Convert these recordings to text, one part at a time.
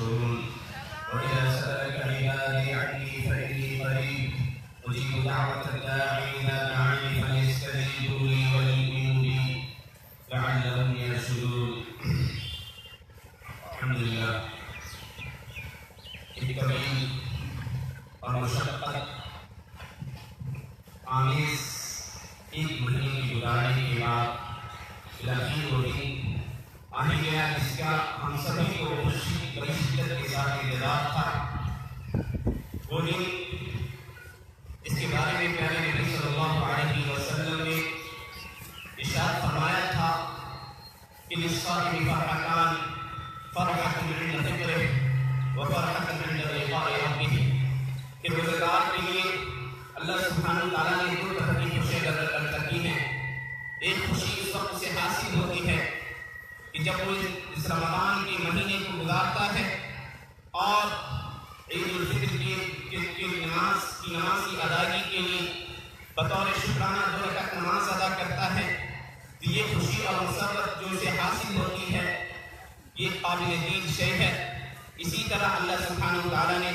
يشكرون وإذا سألك عبادي عني فإني قريب أجيب دعوة الداعي إذا دعاني فليستجيبوا لي وليؤمنوا بي لعلهم يرشدون. الحمد للہ ایک طویل اور مشقت آمیز ایک مہینے کی گزارنے کے بعد الہی وہ دن آ ہی گیا جس کا ہم سبھی کو خوشی بڑی شدت کے ساتھ انتظار تھا. وہ دن جس کے بارے میں پیارے نبی صلی اللہ علیہ وسلم نے ارشاد فرمایا تھا کہ للصائم فرحتان فرحۃ عند ذکرہ وفرحۃ عند لقاء ربہ، کہ روزگار کے لیے اللہ سبحانہ وتعالیٰ نے دو طرح کی خوشیاں رکھ کی ہیں. ایک خوشی اس وقت سے حاصل ہوتی ہے کہ جب وہ اس رمضان کے مہینے کو گزارتا ہے اور عید الفطر کی نماز کی ادائیگی کے لیے بطور شکرانہ 2 رکعت نماز ادا کرتا ہے، تو یہ خوشی اور مسرت جو اسے حاصل ہوتی ہے یہ قابل دید شے ہے. اسی طرح اللہ سبحانہ وتعالیٰ نے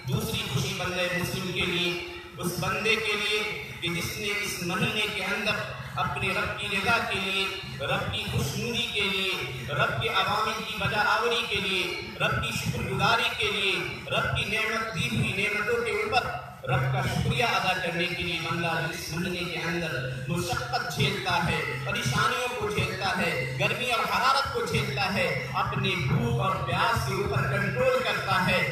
دوسری خوشی بندے مسلم کے لیے، اس بندے کے لیے کہ جس نے اس مہینے کے اندر اپنے رب کی رضا کے لیے، رب کی خوشنودی کے لیے، رب کے عوامل کی بجا آوری کے لیے، رب کی شکر گزاری کے لیے، رب کی نعمت دی ہوئی نعمتوں کے اوپر رب کا شکریہ ادا کرنے کے لیے بندہ اس مہینے کے اندر مشقت جھیلتا ہے، پریشانیوں کو جھیلتا ہے، گرمی اور حرارت کو جھیلتا ہے، اپنے بھوک اور پیاس کے اوپر کنٹرول کرتا ہے.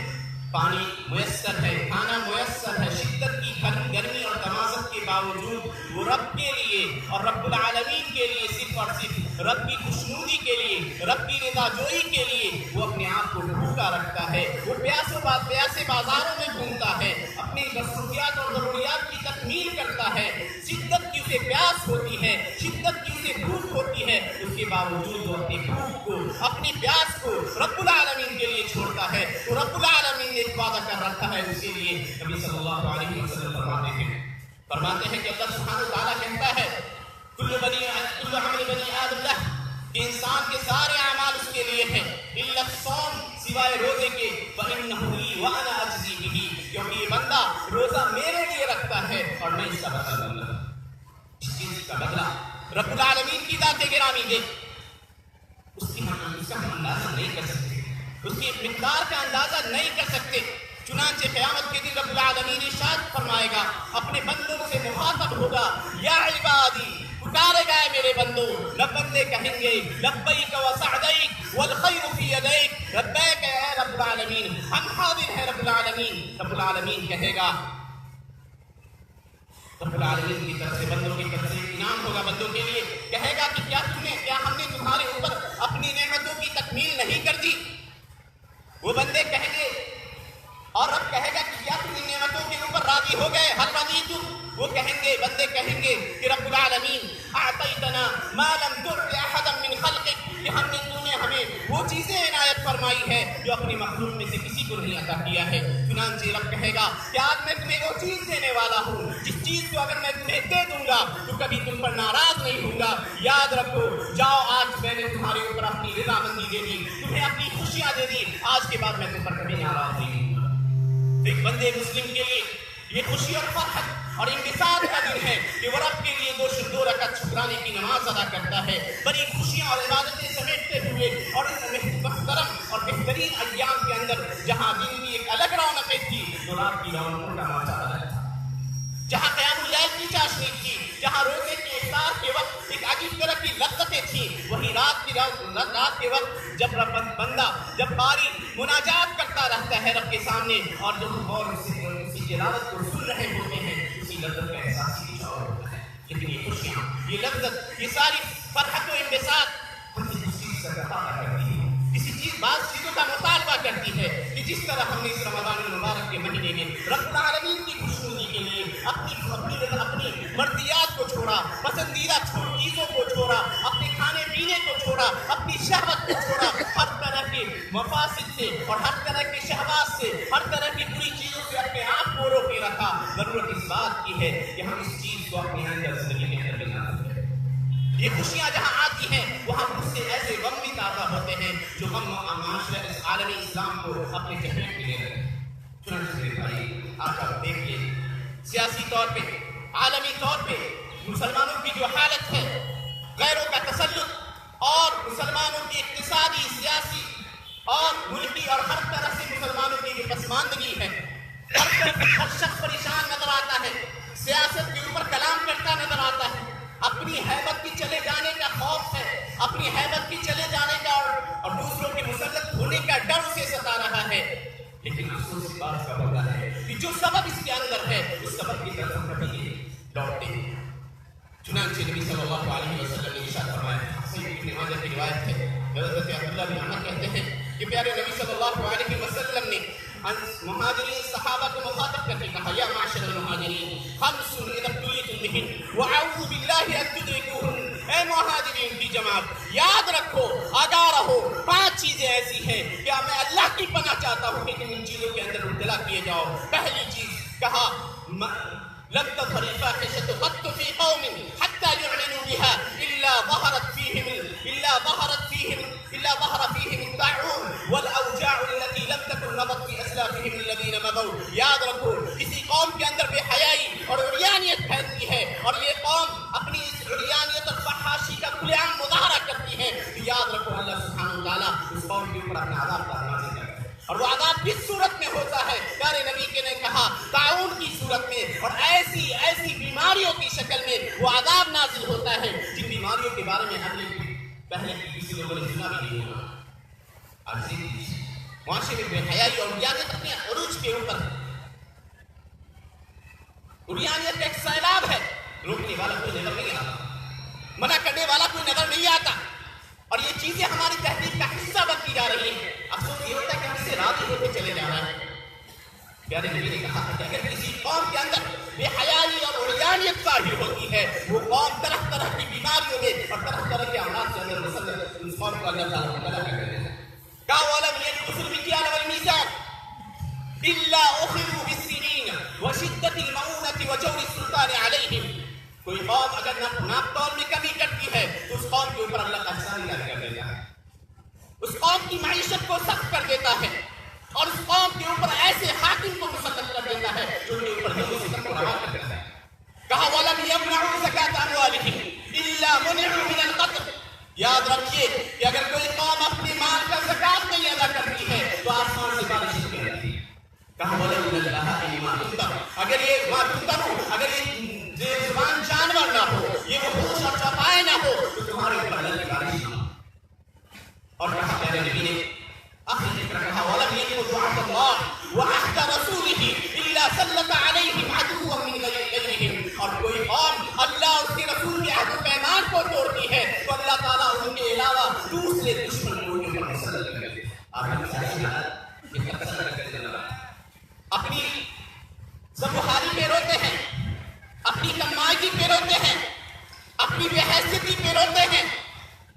پانی میسر ہے، کھانا میسر ہے، شدت کی گرمی اور تمازت کے باوجود وہ رب کے لیے اور رب العالمین کے لیے صرف اور صرف رب کی خوشنودی کے لیے، رب کی رضا جوئی کے لیے وہ اپنے آپ کو بھوکا رکھتا ہے. وہ پیاسے بازاروں میں گھومتا ہے، اپنی ضروریات اور ضروریات کی تکمیل کرتا ہے. شدت کی اسے پیاس ہوتی ہے، شدت کی اسے بھوک ہوتی ہے، اس کے باوجود وہ اپنی بھوک کو، اپنی پیاس کو رب العالمین کے لیے چھوڑتا ہے. تو رب العالمین نے ایک وعدہ کر رکھا ہے اس کے لیے. نبی صلی اللہ علیہ وسلم فرماتے ہیں کہ اللہ سبحانہ وتعالیٰ کہتا ہے کل عمل بنی آدم لہ، کہ انسان کے سارے اعمال اس کے لیے ہیں، الا الصوم، سوائے روزے کے، فإنہ لی وأنا أجزی بہ، کیونکہ یہ بندہ روزہ میرے لیے رکھتا ہے اور میں اس کا بدلہ دوں گا. اس چیز کا بدلہ رب العالمین کی ذات گرامی دے، اس کا ہم اندازہ نہیں کر سکتے، اس کی مقدار کا اندازہ نہیں کر سکتے. چنانچہ قیامت کے دن رب العالمین ارشاد فرمائے گا، اپنے بندوں سے مخاطب ہوگا، یا عبادی، پکارے گا میرے بندو. رب بندے کہیں گے لبیک وسعدیک والخیر فی یدیک، لبیک اے رب العالمین، ہم حاضر ہیں رب العالمین. رب العالمین کہے گا، رب العالمین کی طرف سے بندوں کی طرف سے انعام ہوگا بندوں کے لیے، کہے گا کہ کیا ہم نے تمہارے اوپر اپنی نعمتوں کی تکمیل نہیں کر دی؟ وہ بندے کہیں گے، اور رب کہے گا کہ کیا تم ان نعمتوں کے اوپر راضی ہو گئے؟ حل رضیتم. وہ کہیں گے، بندے کہیں گے کہ رب العالمین اعطیتنا ما لم تعط احدا من خلقک، کہ ہمیں وہ چیزیں عنایت فرمائی ہے جو اپنی مخلوق میں سے کسی کو نہیں عطا کیا ہے. چنانچہ رب کہے گا کہ آج میں تمہیں وہ چیز دینے والا ہوں جس چیز کو اگر میں تمہیں دے دوں گا تو کبھی تم پر ناراض نہیں ہوں گا. یاد رکھو، جاؤ، آج میں نے تمہارے اوپر اپنی رضامندی دے دی، تمہیں اپنی خوشیاں دے دی، آج کے بعد میں تم پر کبھی ناراض نہیں ہوں گا. ایک بندے مسلم کے لیے یہ خوشی اور فرحت اور انبساط کا دن ہے کہ وہ رب کے لیے 2 رکعت شکرانے کی نماز ادا کرتا ہے، بڑی خوشیاں اور عبادتیں سمیٹتے ہوئے، اور ان محترم اور بہترین ایام کے اندر جہاں دن کی ایک الگ رونقیں تھی، جو رات کی رونقوں کا مزہ الگ تھا، جہاں قیام اللیل کی چاشنی تھی، جہاں روزے کے افطار کے وقت ایک عجیب طرح کی لذتیں تھیں، وہی رات کے وقت جب قاری مناجات کرتا رہتا ہے رب کے سامنے، اور جب اور اسی تلاوت کو سن رہے ہوتے ہیں، اسی لذت کا احساس ہی اور ہوتا ہے. لیکن یہ خوشیاں، یہ لذت، یہ ساری فرحت و انبساط ہم سے کسی چیز کا رابطہ کرتی ہے، بعض چیزوں کا مطالبہ کرتی ہے کہ جس طرح ہم نے اس رمضان المبارک کے مہینے میں رب العالمین کی خوشنودی کے لیے اپنی مرضیات کو چھوڑا، پسندیدہ چیزوں کو چھوڑا، اپنے کھانے پینے کو چھوڑا، اپنی شہوت کو چھوڑا، ہر طرح کے مفاسد سے اور ہر طرح کے شہوات سے، ہر طرح کی بری چیزوں سے اپنے آپ کو روکے رکھا. ضرورت اس بات کی ہے کہ ہم اس چیز کو اپنے اندر زندگی میں کر لینا. یہ خوشیاں جہاں آتی ہیں وہاں اس سے ایسے غم بھی تازہ ہوتے ہیں جو غم معاشرے اس عالمی اسلام کو اپنے چپیٹ میں لے رہے ہیں۔ چنانچہ میرے بھائی آپ دیکھیے سیاسی طور پہ عالمی طور پہ مسلمانوں کی جو حالت ہے، غیروں کا تسلط اور مسلمانوں کی اقتصادی، سیاسی اور ملکی اور ہر طرح سے مسلمانوں کی جو پسماندگی ہے، ہر شخص پریشان نظر آتا ہے، سیاست کے اوپر کلام کرتا نظر آتا ہے، اپنی حیبت کی چلے جانے کا خوف ہے، اپنی حیبت کی چلے جانے کا اور دوسروں کے مسلط ہونے کا ڈر اسے ستا رہا ہے۔ لیکن افسوس اس بات کا ہوتا ہے کہ جو سبب اس کے اندر ہے اس سبب کی طرف ہم کبھی لوٹتے ہیں۔ چنانچہ نبی صلی اللہ علیہ وسلم نے ارشاد فرمایا، صحیح ابن ماجہ کی روایت ہے، حضرت عبداللہ بن عمر کہتے ہیں کہ پیارے نبی صلی اللہ علیہ وسلم نے مہاجرین صحابہ کو مخاطب کر کے کہا، یا معاشر المہاجرین خمس اذا ابتلیتم بہن واعوذ باللہ ان تدرکوہن، اے مہاجرین کی جماعت یاد رکھو، آگاہ رہو، 5 چیزیں ایسی ہیں کہ میں اللہ کی پناہ چاہتا ہوں کہ تم ان چیزوں کے اندر مبتلا کیے جاؤ۔ پہلی چیز کہا، لم تظهر الفاحشة قط في قوم حتى يعلنوا بها إلا ظهر فيهم الطاعون والأوجاع التي لم تكن مضت في أسلافهم الذين مضوا۔ یاد رکھو کسی قوم کے اندر بے حیائی اور عریانیت پھیلتی ہے اور یہ قوم اپنی اس عریانیت اور فحاشی کا کھلے عام مظاہرہ کرتی ہے، تو یاد رکھو اللہ سبحانہ وتعالیٰ اس قوم کے اوپر اپنا عذاب نازل کرتا ہے۔ اور وہ عذاب کس صورت میں ہوتا ہے؟ پیارے نبی کے نے کہا طاعون کی صورت میں اور ایسی بیماریوں کی شکل میں وہ عذاب نازل ہوتا ہے جن بیماریوں کے بارے میں ہم نے پہلے کسی لوگوں نے سنا بھی نہیں ہوگا۔ معاشرے میں بے حیائی اور عریانیت اپنے عروج کے اوپر، عریانیت ایک سیلاب ہے، روکنے والا کوئی نظر نہیں آتا، منع کرنے والا کوئی نظر نہیں آتا، اور یہ چیزیں ہماری تہذیب کا حصہ بنتی جا رہی ہیں۔ افسوس یہ ہوتا ہے کہ ہم سے راضی ہوتے چلے جا رہے ہیں۔ پیارے نبی نے کہا کہ اگر کسی قوم کے اندر بے حیائی اور عریانیت ظاہر ہوتی ہے، وہ قوم طرح طرح کی بیماریوں میں اور طرح طرح کے اعمال سے اندر مسلط اس قوم کو اللہ تعالیٰ مبتلا کر دیتے ہیں۔ کہا وَلَمْ يَنْقُصُوا الْمِكْيَالَ وَالْمِيزَانَ إِلَّا أُخِذُوا بِالسِّنِينَ وَشِدَّةِ الْمَؤُونَةِ وَجَوْرِ السُّلْطَانِ عَلَيْهِمْ۔ کوئی قوم اگر ناپ تول میں کمی کرتی ہے تو اس قوم کے اوپر اللہ کا احسان یاد کر دیتا ہے، اس قوم کی معیشت کو سخت کر دیتا ہے اور اس قوم کے اوپر ایسے حاکم کو مسلط کر دیتا ہے جو ان کے اوپر ظلم و ستم کو روا کر دیتا ہے۔ کہا وَلَمْ يَمْنَعُوا زَكَاةَ أَمْوَالِهِمْ إِلَّا مُنِعُوا مِنَ الْقَتْلِ۔ یاد رکھیے کہ اگر کوئی قوم اپنے مال کا زکات نہیں ادا کرتی ہے تو آسمان سے بارش نہیں رہتی۔ کہا وَلَوْ لَلَّهَ إِمَا تُنْتَرُ، اگر یہ ما تُنْتَرُ، اگر یہ زبان جانور نہ ہو، یہ وحوش اور چوپائے نہ ہو تو تمہارے اوپر اللہ کی بارش نہ ہو۔ اور کہا پیارے نبی نے آخر ذکر کہا وَلَمْ يَنْقُضُوا عَهْدَ اللَّهِ وَعَهْدَ رَسُولِهِ إِلَّا سَلَّطَ عَلَيْهِمْ عَدُوًّا مِنْ غَيْرِهِمْ۔ اور کوئی قوم اللہ اور اس کے رسول کے عہد و پیمان کو توڑتی ہے تو اللہ تعالیٰ ان کے علاوہ دوسرے دشمن کو ان پر مسلط کر دیتے ہیں۔ آخر اپنی زبحاری پہ روتے ہیں، اپنی کمائی پہ روتے ہیں، اپنی بے حیثیتی پہ روتے ہیں،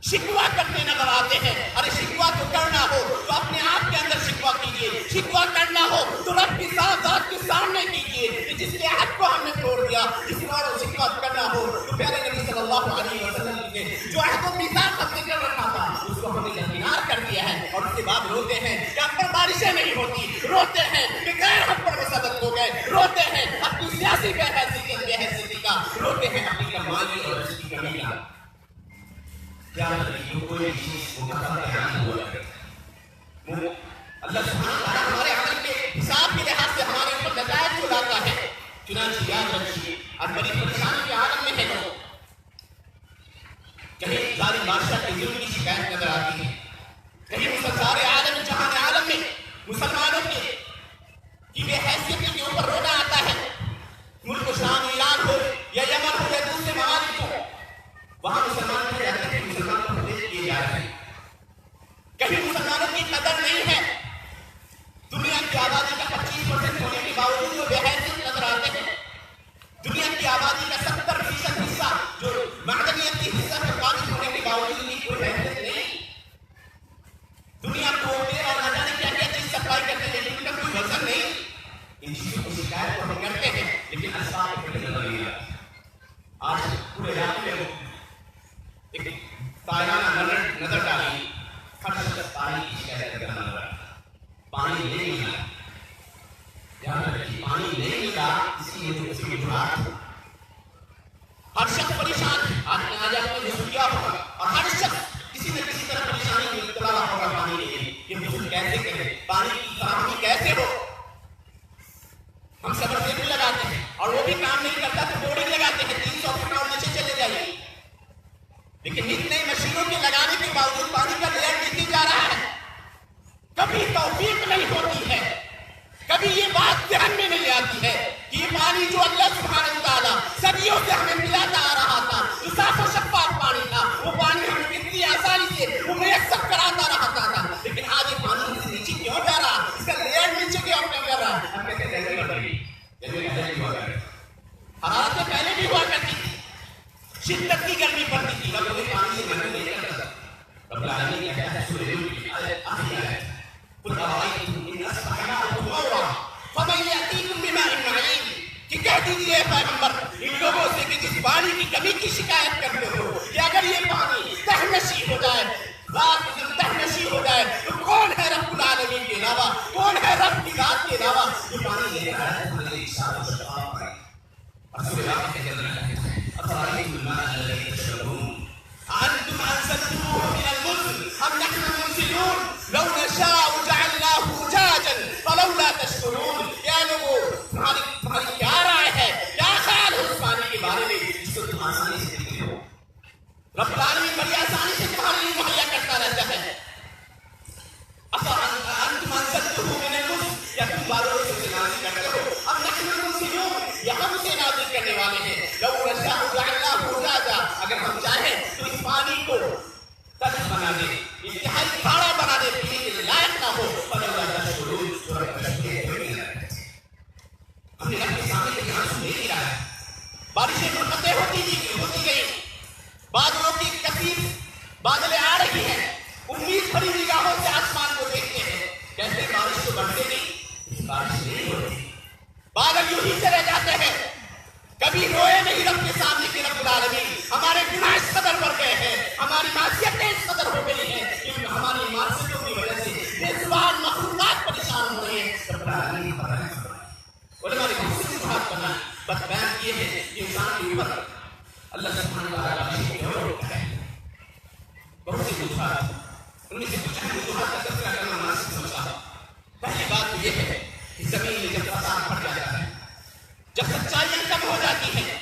شکوہ کرتے نظر آتے ہیں۔ ارے شکوہ تو کرنا ہو تو اپنے آپ کے اندر شکوہ کیجیے، شکوہ کرنا ہو تو رب کی ذات کے سامنے کیجیے کہ جس کے عہد کو ہم نے توڑ دیا۔ اس بار شکوہ کرنا ہو تو پیارے نبی صلی اللہ علیہ وسلم نے جو عہد و میثاق ہم نے کر رکھا تھا اس کو ہم نے درکنار کر دیا ہے، اور اس کے بعد روتے ہیں کہ ہم پر بارشیں نہیں ہوتی، روتے ہیں کہ غیر ہم پر مسلط ہو گئے، روتے ہیں اپنی سیاسی بے حیثیتی کا، روتے ہیں اپنی کمائی اور اس کی کمی کا۔ کیا کوئی چیز اللہ سبحانہ وتعالیٰ ہمارے عمل کے حساب کے لحاظ سے ہمارے اوپر نتائج کو لاتا ہے۔ چنانچہ یاد رکھیے آج بڑی پریشانی کے عالم میں ہے لوگ، کہیں ظالم بادشاہ کی ظلم کی شکایت نظر آتی ہے، کہیں سارے عالم جہاں عالم میں مسلمانوں کی بے حیثیتی کے اوپر رونا آتا ہے۔ ملک شام ایران ہو یا یمن ہو یا دوسرے ممالک ہو، وہاں مسلمان کہہ جاتے ہیں کہ مسلمانوں کو دیکھ کیے جا رہے ہیں، کہیں مسلمانوں کی قدر نہیں ہے۔ دنیا کی آبادی کا 25% ہونے کے باوجود وہ بے حیثیت نظر آتے ہیں۔ دنیا کی آبادی کا 70% حصہ جو معدنیت کی حصہ پر قابل ہونے کے باوجود بھی کوئی حیثیت نہیں۔ دنیا کو پانی نہیں ملا، یاد رکھیے پانی نہیں ملا، اس لیے اس کی وجوہات ہر شخص پریشان ہے. آج آپ نے ضرور کیا ہوگا اور ہر شخص کسی نہ کسی طرح پریشانی میں مبتلا ہوگا. پانی نہیں، یہ وصول کیسے کریں، پانی کی فراہمی کیسے ہو. ہم صبر سے بھی لگاتے ہیں اور وہ بھی کام نہیں کرتا تو بورڈنگ لگاتے ہیں 300 فٹ اور نیچے چلے جائیے. لیکن اتنے مشینوں کے لگانے کے باوجود پانی کا لیئر نیچے جا رہا ہے. کبھی توفیق نہیں ہوتی ہے، کبھی یہ بات ذہن میں نہیں آتی ہے کہ یہ پانی جو اللہ سبحانہ وتعالیٰ صدیوں سے ہمیں ملاتا آ رہا تھا، جو صاف و شفاف پانی تھا، وہ پانی ہمیں کتنی آسانی سے وہ میسر کراتا رہتا تھا. لیکن آج یہ پانی سے نیچے کیوں جا رہا، اس کا لیئر نیچے کیوں کر رہا. ہم کہتے ہیں گرمی بڑھ گئی، گرمی پہلے بھی ہوا کرتی، حرارت سے پہلے بھی ہوا کرتی تھی، شدت کی گرمی پڑتی تھی، مگر وہ پانی سے گرمی نہیں کرتا تھا. رب العالمین کہتا ہے سورہ نور کی آخری آیت قل ارأيتم إن أصبح ماؤكم غورا فمن يأتيكم بماء معين، کہ کہہ دیجیے پیغمبر ان لوگوں سے کہ جس پانی کی کمی کی شکایت کرتے ہو کہ اگر یہ پانی تہنشی ہو جائے، رات دن تہنشی ہو جائے تو کون ہے رب العالمین کے علاوہ، کون ہے رب کی ذات کے علاوہ یہ پانی لے رہا ہے. ہمارے اشارہ و شفاف پڑے رسول اللہ کے جلال ہے. افرأيتم الماء الذي تشربون أأنتم أنزلتموه من المزن أم نحن المنزلون لو نشاء جعلناه أجاجا فلولا تشكرون. کیا لوگوں تمہاری کیا رائے ہے، کیا خیال ہے اس پانی کے بارے میں جس کو تم آسانی سے دیکھتے ہو. رب العالمین بڑی آسانی سے تمہارے لیے مہیا کرتا رہتا ہے. أأنتم أنزلتموه من المزن، یا تم باروں سے نازل کرتے ہو، ام نحن المنزلون، یا ہم سے نازل کرنے والے ہیں. لو نشاء جعلناه أجاجا، اگر ہم چاہیں تو اس پانی کو تلخ بنا دے، انتہائی کھاڑا بنا دے، پینے کے لائق نہ ہو. فلولا تشکرون، تو رب کا شکر نہیں کرتے. ہم نے رب کے سامنے کے آنسو نہیں گرا ہے. بارشیں منقطع ہوتی گئی، بادلوں کی کثیر بادلیں آ رہی ہیں، امید بھری نگاہوں سے آسمان کو دیکھتے ہیں. کہتے ہیں بارش تو بڑھتے نہیں، بارش نہیں ہوتی، بادل یوں ہی چلے جاتے ہیں. کبھی روئے نہیں رب کے سامنے کہ رب العالمین ہمارے گناہ اس قدر بڑھ گئے ہیں، ہماری معصیتیں اس قدر ہو گئی ہیں کہ ہماری معصیتوں کی وجہ سے بے زبان مخلوقات پریشان ہو رہے ہیں. رب العالمین فرمائے علماء نے بہت سی وضاحت کرنا بس بیان یہ ہے کہ انسان کے اوپر اللہ سبحانہ وتعالیٰ کا شکر ہوتا ہے. بہت سی وجوہات، ان میں سے کچھ اہم وجوہات کا تذکرہ کرنا مناسب سمجھتا ہے. پہلی بات تو یہ ہے کہ زمین میں جب فساد بڑھ جاتا ہے، جب سچائیاں کم ہو جاتی ہیں،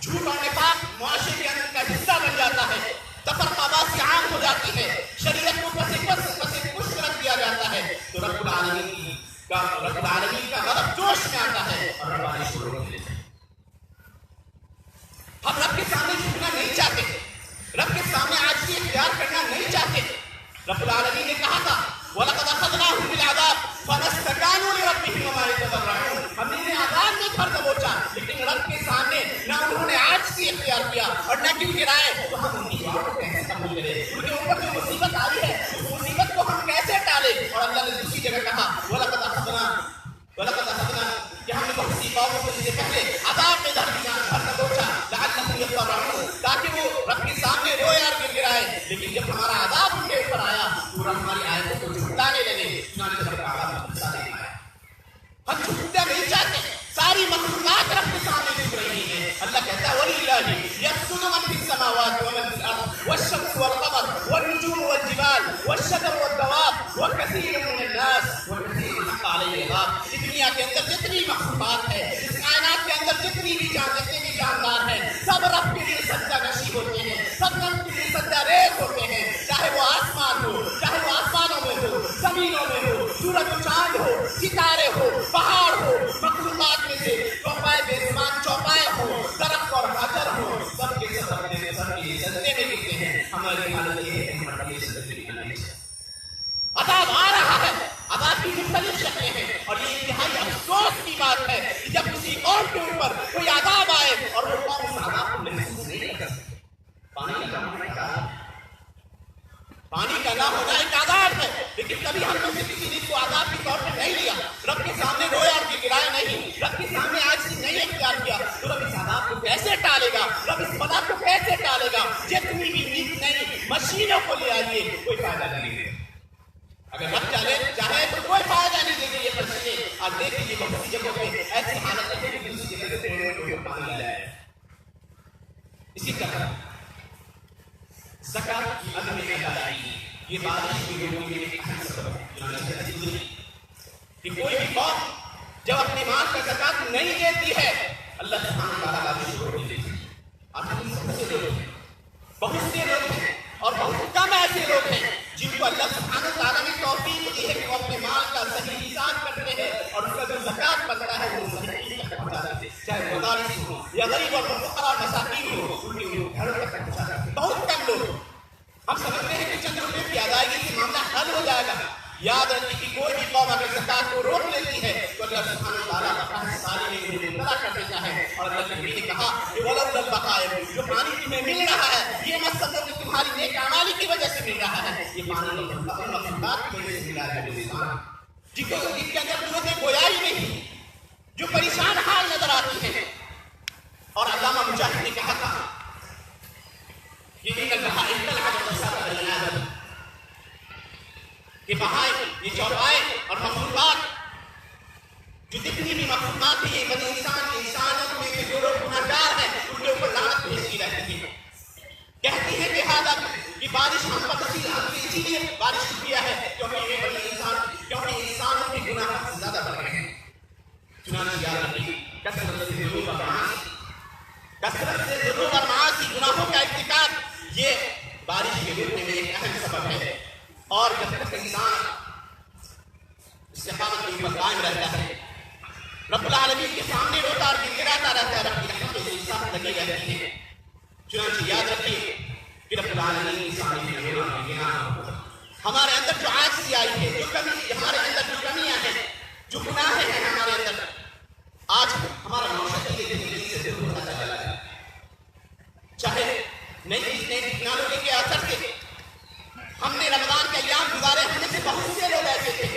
جھوٹ اور نفاق معاشرے کے اندر کا حصہ بن جاتا ہے، تفرقہ بازی عام ہو جاتی ہے، شریعت کو پسے کش رکھ دیا جاتا ہے، تو رب العالمین کا غضب جوش میں آتا ہے اور رب العالمین کو روک دیتا ہے. ہم رب کے سامنے جھکنا نہیں چاہتے، رب کے سامنے عاجزی اختیار کرنا نہیں چاہتے. رب العالمین نے کہا تھا وَلَقَدْ أَخَذْنَاهُمْ بِالْعَذَابِ فَمَسْتَكَانُوا لِرَبِّهِمْ وَمَا يَتَضَرَّعُونَ. ہم نے عذاب میں گھر دبوچا لیکن رب کے سامنے نہ انہوں نے عاجزی اختیار کیا اور نہ گر گرائے. تو ہم ان کی دعاؤں کو کیسے قبول کریں؟ ان کے اوپر جو مصیبت آئی ہے اس مصیبت کو ہم کیسے ٹالیں؟ اور اللہ نے دوسری جگہ کہا وَلَقَدْ أَخَذْنَا کہ ہم نے بہت سی قوموں کو سے پہلے عذاب میں گھر دبوچا لعلهم يضرعون، تاکہ وہ رب کے سامنے روئے اور گر گرائے. لیکن جب ہمارا عذاب ان کے اوپر آیا تو رب ہماری آیتوں کو جھٹلانے لگے. چنانچہ رب کا عذاب غصہ نہیں آیا. ہم جھٹنا نہیں چاہتے، ساری مخلوقات رب کے سامنے جھک رہی ہیں. اللہ کہتا ہے وَلِلَّهِ يَسْجُدُ مَن فِي السَّمَاوَاتِ وَمَن فِي الْأَرْضِ وَالشَّمْسُ وَالْقَمَرُ وَالنُّجُومُ وَالْجِبَالُ وَالشَّجَرُ وَالدَّوَابُ وَكَثِيرٌ مِّنَ النَّاسِ وَكَثِيرٌ حَقَّ عَلَيْهِ الْعَذَابُ. اس دنیا کے اندر جتنی مخلوقات ہے، اس کائنات کے اندر جتنے بھی جاندار ہیں، سب رب کے لیے سجدہ نشی ہوتے ہیں، سب رب کے لیے سجدہ ریز ہوتے ہیں. چاہے وہ آسمان ہو، چاہے وہ آسمانوں میں ہو، زمینوں میں ہو، سورج و چاند ہو، ستارے ہو، پہاڑ ہو، مخلوقات میں سے چوپائے بے زبان چوپائے ہو، درخت اور حجر ہو، سب کے سب کے لیے سجدے میں گرتے ہیں. ہماری حالت یہ ہے کہ ہمارے لیے سجدے میں گرنا نہیں چاہیے. عذاب آ رہا ہے، عذاب کی مختلف شکلیں ہیں اور یہ انتہائی افسوس کی بات ہے کہ جب کسی قوم کے اوپر کوئی عذاب آئے اور وہ قوم اس عذاب کو محسوس نہیں کر سکتے. پانی کا نہ ہونا ایک عذاب ہے، لیکن کبھی ہم لوگ سے کسی نے کو عذاب کے طور پر نہیں لیا، رب کے سامنے رویا اور گرایا نہیں، رب کے سامنے عاجزی نہیں اختیار کیا. تو رب اس عذاب کو کیسے ٹالے گا، رب اس بلا کو کیسے ٹالے گا؟ جتنی بھی نئی مشینوں کو لے آئیے کوئی فائدہ نہیں ہے. اگر رب چاہے تو کوئی فائدہ ذکر زکات کی عدم ادائیگی یہ بارش کے لوگوں کے لیے اہم سبب ہے کہ کوئی بھی قوم جب اپنے مال کا زکات نہیں دیتی ہے اللہ سبحانہ وتعالیٰ بھی شروع نہیں دیتی. بہت سے لوگ ہیں اور بہت کم ایسے لوگ ہیں جن کو اللہ سبحانہ وتعالیٰ نے توفیق دی ہے کہ وہ اپنے مال کا صحیح حساب کرتے ہیں اور اس کا جو زکات بنتا ہے وہ صحیح تک پہنچا دیتے ہیں, چاہے مدارس ہو یا غریب اور فقراء مساکین ہو ان کے گھروں تک پہنچا دیتے ہیں. بہت کم لوگ ہم سمجھتے ہیں کہ چند روپے کی ادائیگی سے معاملہ حل ہو جائے گا. یاد رکھیں کہ کوئی بھی قوم اگر زکات کو روک لیتی ہے تو اللہ سبحانہ وتعالیٰ اپنا سارے میں انہیں مبتلا کر دیتا ہے. اور اللہ کے نبی نے کہا کہ وَلَوْلَا الْبَقَائِعُ جو پانی تمہیں مل رہا ہے یہ مت سمجھو کہ تمہاری نیک اعمال کی وجہ سے مل رہا ہے, یہ پانی مخلوقات کی وجہ سے ملا ہے. جن کے اندر قوت گویا ہی نہیں, جو پریشان حال نظر آتی ہیں. اور علامہ مجاہد نے کہا تھا کہ ان البہائم العجب السابق للآدم کہ بہائم یہ چوپائے اور مخلوقات جو جتنی بھی مخلوقات ہیں بنی انسانوں میں جو لوگ گناہگار ہیں ان کے اوپر لعنت بھیجتی رہتی ہے. کہتی ہے کہ کہ بارش ہم پر نصیب اسی لیے بارش کیا ہے کیونکہ یہ بنی انسانوں کے گناہ حد سے زیادہ بڑھ رہے ہیں. چنانچہ یاد رکھیے کثرت سے ذنوب اور معاصی گناہوں کا ارتکاب یہ بارش کے رکنے میں ایک اہم سبب ہے. اور جب تک انسان استقامت کے اوپر قائم رہتا ہے رب العالمین کے سامنے روتا اور گڑگڑاتا رہتا ہے, رب کی رحمت سے انصاف لگی رہتی ہے. چنانچہ یاد رکھیے کہ رب العالمین انسان ہمارے اندر جو عاجزی آئی ہے, جو کمی ہمارے اندر جو کمیاں ہیں, جو گناہ ہیں ہمارے اندر, آج ہمارا معاشرہ کی زندگی سے دور ہوتا چلا جائے. چاہے نئی ٹیکنالوجی کے اثر سے ہم نے رمضان کے ایام گزارے, ہم میں سے بہت سے لوگ ایسے تھے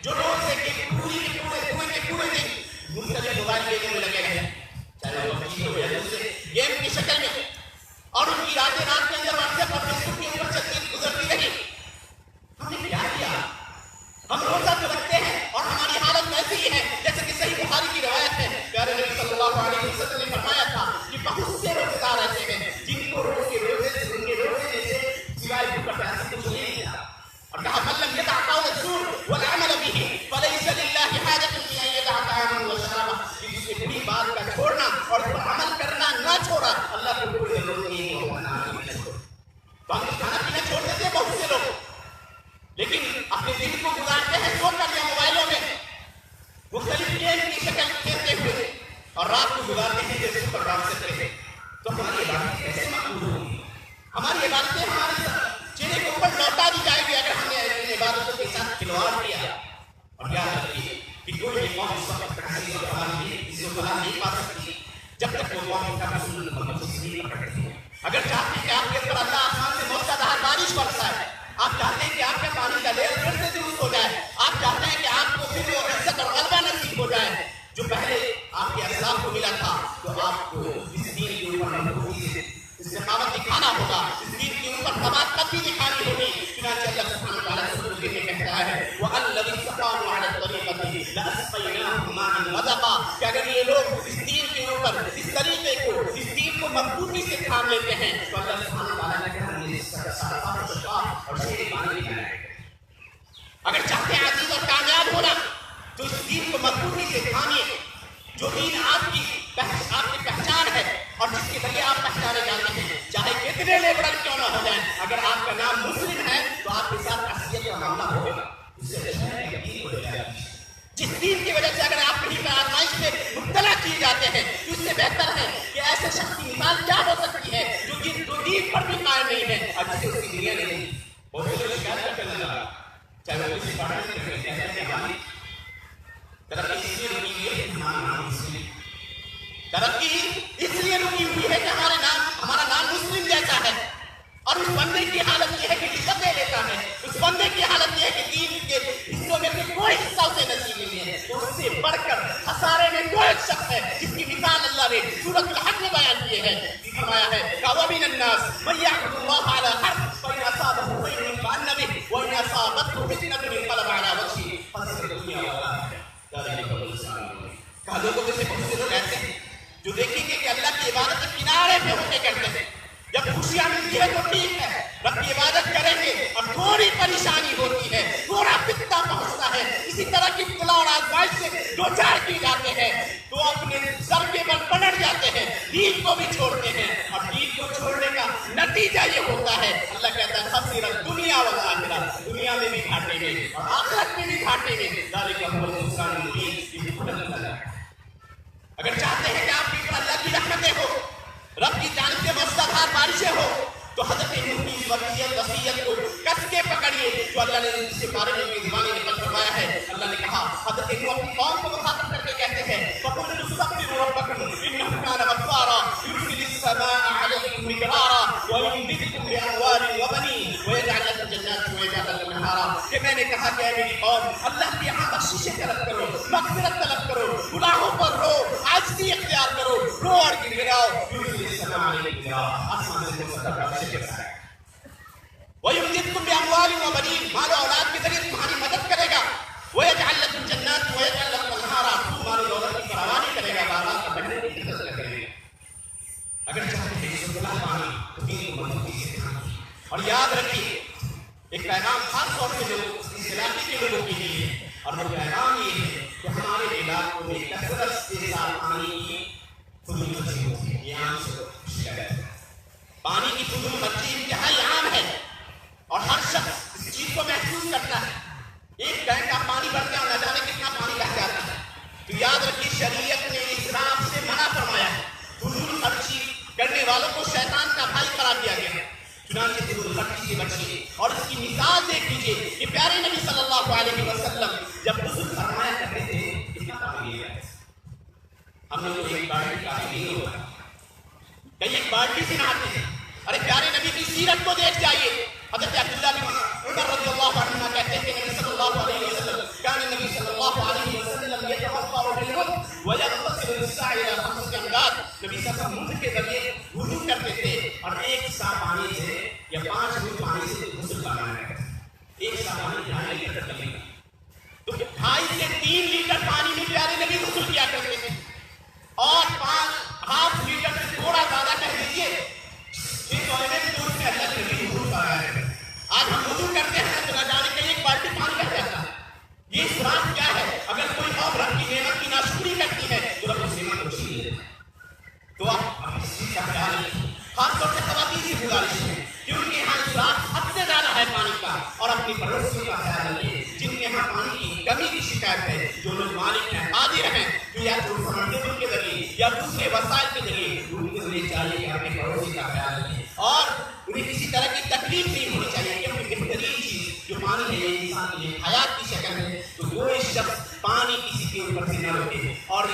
جو روز سے پورے دن مختلف موبائل گیموں میں لگے رہے, چاہے وہ بچی ہو یا دوسرے گیم کی شکل میں, اور ان کی راتیں رات کے اندر واٹس ایپ اور فیس بک کے اوپر چلتی گزرتی رہی. ہم نے کیا کیا؟ ہم روزہ تو رکھتے ہیں اور ہماری حالت ایسی ہی ہے جیسے کہ صحیح بخاری کی روایت ہے, پیارے نبی صلی اللہ علیہ وسلم نے فرمایا تھا کہ بہت سے روزے دار ایسے ہیں جن کو روز کے روزے سے سوائے بھوک کا پیاسا کچھ نہیں ملا. اور کہا من لم يدع قول الزور والعمل به فليس لله حاجة في أن يدع طعامه وشرابه. جس نے بری بات کا چھوڑنا اور اس پر عمل کرنا نہ چھوڑا اللہ کو کوئی ضرورت نہیں ہے کھانا پینا چھوڑ دیتے ہیں بہت سے لوگ, لیکن اپنے دل کو گزارتے ہیں سو کر یا موبائلوں میں مختلف گیم کی شکل کھیلتے ہوئے, اور رات کو گزارتے ہیں جیسے پر رات سے کرتے. تو ہماری عبادت کیسے مقبول ہوگی؟ ہماری عبادتیں ہمارے چہرے کے اوپر لوٹا دی جائے گی اگر ہم نے اپنی عبادتوں کے ساتھ کھلواڑ کیا. اور یاد رکھیے کہ کوئی بھی قوم اس وقت تک فلاح نہیں پا سکتی جب تک وہ قوم کا رسول محمد نہیں پکڑتی ہے. اگر چاہتے ہیں کہ آپ کے اوپر اللہ آسمان سے موسلا دھار بارش برسا ہے, آپ چاہتے ہیں کہ آپ کے پانی کا لیول پھر سے درست ہو جائے, آپ چاہتے ہیں کہ آپ کو پھر وہ عزت اور غلبہ نصیب ہو جائے جو پہلے آپ کے اسلاف کو ملا تھا, تو آپ کو اس دین کے اوپر مضبوطی سے استقامت دکھانا ہوگا, اس دین کے اوپر ثبات بھی دکھانی ہوگی. چنانچہ اللہ سبحانہ وتعالیٰ رسول کے لیے کہتا ہے وَأَلَّذِي اسْتَقَامُوا عَلَى الطَّرِيقَةِ لَأَسْقَيْنَاهُم مَّاءً غَدَقًا. کہ اگر یہ لوگ اس دین کے اوپر اس طریقے کو اس دین کو مضبوطی سے تھام لیتے ہیں تو اللہ سبحانہ وتعالیٰ نے کہا ہم اس اور شیر پانی پلائیں گے. اگر چاہتے ہیں عزیز اور کامیاب ہونا تو اس دین کو مضبوطی سے تھامیے. جو دین آپ کی پہچان ہے اور جس کے ذریعے آپ پہچانے جاتے ہیں, چاہے کتنے لیبرل کیوں نہ ہو جائیں, اگر آپ کا نام مسلم ہے تو آپ کے ساتھ اصلیت کا معاملہ ہوگا. جس دین کی وجہ سے اگر آپ کہیں پر آزمائش میں مبتلا کیے جاتے ہیں تو اس سے بہتر ہے کہ ایسے شخص کی مثال کیا ہو سکتی ہے جو دین پر بھی قائم نہیں ہے اور جسے اس کی دنیا نہیں. بہت سے لوگ شکایت کرتے نظر آ, چاہے وہ کسی پڑھنے میں کہتے ہیں کہ ہماری ترقی اس لیے رکی ہوئی ہے کہ ہمارا نام مسلم, ترقی اس لیے رکی ہوئی ہے کہ ہمارا نام مسلم جیسا ہے. اور اس بندے کی حالت یہ ہے کہ عزت لے لیتا ہے, اس بندے کی حالت یہ ہے کہ دین کے حصوں میں سے کوئی حصہ اسے نصیب نہیں ہے. اس سے بڑھ کر خسارے میں کوئی شخص ہے جس کی مثال اللہ نے سورۃ الحج میں بیان کی ہے, فرمایا ہے وَمِنَ النَّاسِ مَن يَعْبُدُ اللَّهَ عَلَىٰ حَرْفٍ فَإِنْ أَصَابَهُ خَيْرٌ اطْمَأَنَّ بِهِ وَإِنْ أَصَابَتْهُ فِتْنَةٌ انقلب عَلَىٰ وَجْهِهِ خَسِرَ الدُّنْيَا وَالْآخِرَةَ. کہا لوگوں میں سے بہت سے لوگ ایسے ہیں جو دیکھیں گے کہ اللہ کی عبادت کے کنارے پہ ہو کے کرتے ہیں, جب خوشیاں ملتی ہے تو ٹھیک ہے، رب کی عبادت کریں گے، اور تھوڑی پریشانی ہوتی ہے، تھوڑا فتنہ پہنچتا ہے، اسی طرح کی ابتلا اور آزمائش سے دو چار کی جاتے ہیں تو اپنے ضربے پر پلٹ جاتے ہیں، دین کو بھی چھوڑتے ہیں، اور دین کو چھوڑنے کا نتیجہ یہ ہوتا ہے اللہ کہتا ہے خسرت دنیا والآخرہ، دنیا میں بھی گھاٹے میں اور آخرت میں بھی گھاٹے میں، ذالک هو الخسران المبین، یہ خود اللہ ہے۔ اگر چاہتے ہیں کہ آپ کے اوپر اللہ کی رحمتیں ہو، رب کی جانب سے موسلادھار بارشیں ہو، تو حضرت نوح کی وصیت کو کس کے پکڑیے جو اللہ نے اس کے بارے میں اپنی زبانی نقل فرمایا ہے۔ اللہ نے کہا، حضرت نوح اپنی قوم کو مخاطب کر کے کہتے ہیں فَقُلْتُ اسْتَغْفِرُوا رَبَّكُمْ إِنَّهُ كَانَ غَفَّارًا يُرْسِلِ السَّمَاءَ عَلَيْكُم مِّدْرَارًا وَيُمْدِدْكُم بِأَمْوَالٍ وَبَنِينَ وَيَجْعَلْ لَكُمْ جَنَّاتٍ وَيَجْعَلْ لَكُمْ أَنْهَارًا، کہ میں نے کہا کہ اے میری قوم اللہ کے یہاں بخششیں طلب کرو، مغفرت طلب کرو، گناہوں پر رو، عاجزی اختیار کرو، رو اور گر گراؤ، يُرْسِلِ السَّمَاءَ عَلَيْكُم مِّدْرَارًا، آسمان سے مصدر بارشیں برسائے، وَيُمْدِدْكُم بِأَمْوَالٍ وَبَنِينَ، مال و اولاد کے ذریعے تمہاری مدد کرے گا، وَيَجْعَلْ لَكُمْ جَنَّاتٍ وَيَجْعَلْ لَكُمْ أَنْهَارًا، تمہاری دولت کی فراوانی کرے گا، باغات کا بڑھنے کی فضل کرے گا۔ اگر چاہتے ہیں کہ اللہ پانی تو دین کو مضبوطی سے تھامیں، اور یاد رکھیے ایک پیغام خاص طور سے جو اس علاقے کے لوگوں کے لیے ہے، اور وہ پیغام یہ ہے کہ ہمارے علاقوں میں کثرت سے ساتھ پانی کی فضول خرچی ہوتی ہے، یہ عام سے شکایت ہے۔ پانی کی فضول خرچی انتہائی عام ہے اور ہر شخص اس چیز کو محسوس کرتا ہے، ایک ٹینک کا پانی بھرتے ہیں اور نہ جانے کتنا پانی بہ جاتا ہے۔ تو یاد رکھیے شریعت نے اسراف سے منع فرمایا ہے، فضول خرچی کرنے والوں کو شیطان کا بھائی قرار دیا گیا ہے، چنانچہ فضول خرچی سے بچیے۔ اور اس کی مثال دیکھ لیجیے کہ پیارے نبی صلی اللہ علیہ وسلم جب غسل فرمایا کرتے تھے کتنا پانی لیا ہے؟ ہم لوگ ایک بالٹی کافی نہیں ہوتا، کئی ایک بالٹی سے نہاتے ہیں۔ ارے پیارے نبی کی سیرت کو دیکھ جائیے، حضرت عبداللہ بن عمر رضی اللہ عنہ کہتے ہیں کہ نبی صلی اللہ علیہ وسلم کان نبی صلی اللہ علیہ وسلم یتوضا بالمد ویغتسل بالسعی الی 5 امداد، نبی صلی اللہ علیہ وسلم کے ذریعے وضو کرتے تھے اور ایک سا پانی سے یا 5 گھٹ پانی سے غسل کرنا ہے، ایک سا پانی 2.5 لیٹر لگے گا، تو 2.5 سے 3 لیٹر پانی میں پیارے نبی غسل کیا کرتے تھے، اور 1/2 لیٹر سے تھوڑا زیادہ کہہ دیجیے اللہ کے نبی وضو کر رہا ہے۔ آج ہم وضو کرتے ہیں تو نہ جانے کے ایک بالٹی پانی بہ جاتا ہے، یہ اسراف کیا ہے؟ اگر کوئی اور رب کی نعمت کی ناشکری کرتی ہے تو رب اس نعمت کو چھین لیتا ہے۔ تو آپ اس چیز کا خیال رکھیں، خاص طور سے خواتین سے گزارش ہے کہ ان کے یہاں اسراف حد سے زیادہ ہے پانی کا، اور اپنی پڑوسیوں کا خیال رکھیں جن کے یہاں پانی کی کمی کی شکایت ہے، جو لوگ مالک ہیں قادر ہیں، تو یا تو سمندر کے ذریعے یا دوسرے وسائل کے ذریعے ان کے ذریعے چاہیے کہ اپنے پڑوسی کا خیال رکھیں، اور انہیں کسی طرح کی تکلیف نہیں ہونی چاہیے، کیونکہ بہترین چیز جو پانی ہے یہ انسان کے لیے حیات کی شکل ہے، تو کوئی شخص پانی کسی کے اوپر سے نہ روکے اور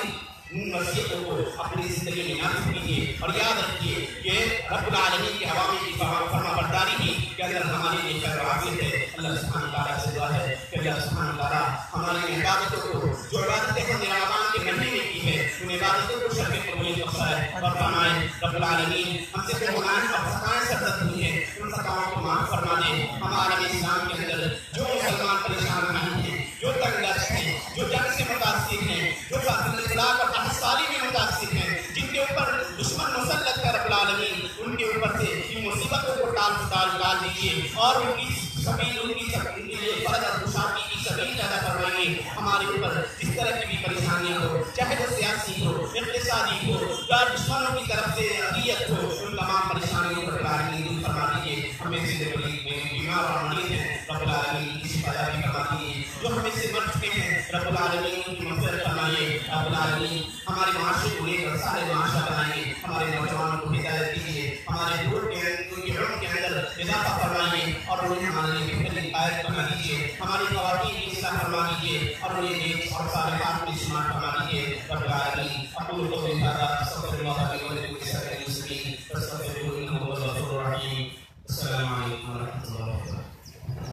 ان وصیتوں کو اپنی زندگی میں نافذ کیجیے، اور یاد رکھیے کہ رب العالمین کے عوامی کی فرما برداری ہی کے اندر ہمارے لیے خیر و عافیت ہے۔ اللہ سبحانہ تعالیٰ سے دعا ہے کہ اللہ سبحانہ تعالیٰ ہماری عبادتوں کو، جو عبادتیں ہم نے رمضان کے مہینے میں کی ہے، ان عبادتوں کو شر میں قبولیت بخشائے اور فرمائے۔ رب العالمین ہم سے جو گناہ اور خطائیں سرزد ہوئی ہیں ان خطاؤں کو معاف فرما دے۔ ہمارے اسلام کے اندر جو مسلمان پریشان نہیں ہیں، جو تنگ دست ہیں، جو جنگ سے متاثر ہیں، جو اخلاق اور احسالی میں متاثر ہیں، جن کے اوپر دشمن مسلط ہے رب العالمین، ان کے اوپر سے ان مصیبتوں کو ڈال دیجیے اور ان کی سبیل، ان کے لیے فرج اور خوشحالی کی سبیل پیدا فرمائیے۔ ہمارے اوپر جس طرح کی بھی پریشانیاں ہو، چاہے وہ سیاسی ہو، اقتصادی ہو یا دشمنوں کی طرف سے اذیت ہو، ان تمام پریشانیوں پر رب العالمین دور فرما دیجیے۔ ہمیں سے بیمار اور مریض ہیں رب العالمین کی شفا عطا فرما دیجیے، جو ہمیں سے مر چکے ہیں رب العالمین ان کی مغفرت فرمائیے۔ رب العالمین ہمارے معاشرے کو لے کر سارے معاشرہ بنائیے، ہمارے نوجوانوں کو ہدایت دیجیے، ہمارے دور کے ان کے علم کے اندر اضافہ فرمائیے اور انہیں ہمارے لیے بہترین قائد بنا دیجیے، ہماری خواتین کی اصلاح فرما دیجیے اور انہیں نیک اور صالحات میں شمار فرما دیجیے۔ رب العالمین اقول قولی ھذا استغفر اللہ لي ولکم